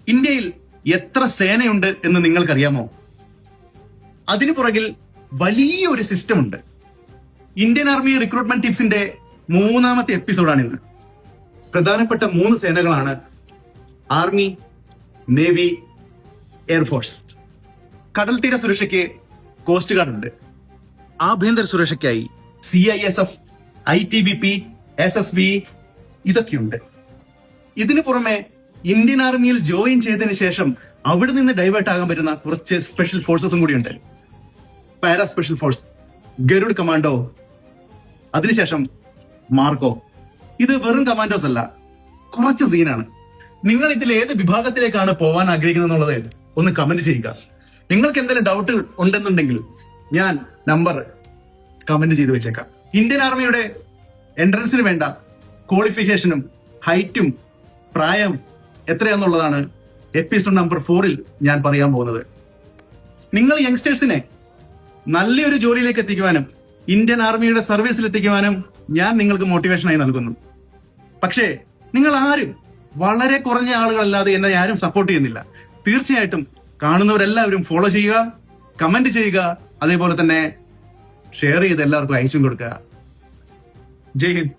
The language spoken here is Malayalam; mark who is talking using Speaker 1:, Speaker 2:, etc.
Speaker 1: ഇന്ത്യയിൽ എത്ര സേനയുണ്ട് എന്ന് നിങ്ങൾക്കറിയാമോ? അതിനു പുറകിൽ വലിയൊരു സിസ്റ്റം ഉണ്ട്. ഇന്ത്യൻ ആർമി റിക്രൂട്ട്മെന്റ് ടിപ്സിന്റെ 3ാമത്തെ എപ്പിസോഡാണിന്ന്. പ്രധാനപ്പെട്ട 3 സേനകളാണ് ആർമി, നേവി, എയർഫോഴ്സ്. കടൽ തീര സുരക്ഷയ്ക്ക് കോസ്റ്റ് ഗാർഡ് ഉണ്ട്. ആഭ്യന്തര സുരക്ഷയ്ക്കായി CISF, ITBP, SSB ഇതൊക്കെയുണ്ട്. ഇതിനു പുറമെ ഇന്ത്യൻ ആർമിയിൽ ജോയിൻ ചെയ്തതിനു ശേഷം അവിടെ നിന്ന് ഡൈവേർട്ട് ആകാൻ പറ്റുന്ന കുറച്ച് സ്പെഷ്യൽ ഫോഴ്സസും കൂടിയുണ്ട്. Para special force, Garud commando, അതിനുശേഷം മാർക്കോ. ഇത് വെറും കമാൻഡോസ് അല്ല, കുറച്ച് സീനാണ്. നിങ്ങൾ ഇതിൽ ഏത് വിഭാഗത്തിലേക്കാണ് പോവാൻ ആഗ്രഹിക്കുന്നത് എന്നുള്ളത് ഒന്ന് കമന്റ് ചെയ്യുക. നിങ്ങൾക്ക് എന്തെങ്കിലും ഡൗട്ട് ഉണ്ടെന്നുണ്ടെങ്കിൽ ഞാൻ നമ്പർ കമന്റ് ചെയ്ത് വെച്ചേക്കാം. ഇന്ത്യൻ ആർമിയുടെ എൻട്രൻസിന് വേണ്ട ക്വാളിഫിക്കേഷനും ഹൈറ്റും പ്രായം എത്രയാന്നുള്ളതാണ് എപ്പിസോഡ് നമ്പർ 4-ൽ ഞാൻ പറയാൻ പോകുന്നത്. നിങ്ങൾ യങ്സ്റ്റേഴ്സിനെ നല്ലൊരു ജോലിയിലേക്ക് എത്തിക്കുവാനും ഇന്ത്യൻ ആർമിയുടെ സർവീസിൽ എത്തിക്കുവാനും ഞാൻ നിങ്ങൾക്ക് മോട്ടിവേഷനായി നൽകുന്നു. പക്ഷേ നിങ്ങൾ ആരും, വളരെ കുറഞ്ഞ ആളുകളല്ലാതെ എന്നെ ആരും സപ്പോർട്ട് ചെയ്യുന്നില്ല. തീർച്ചയായിട്ടും കാണുന്നവരെല്ലാവരും ഫോളോ ചെയ്യുക, കമന്റ് ചെയ്യുക, അതേപോലെ തന്നെ ഷെയർ ചെയ്ത് എല്ലാവർക്കും അയച്ചും കൊടുക്കുക. ജയ് ഹിന്ദ്.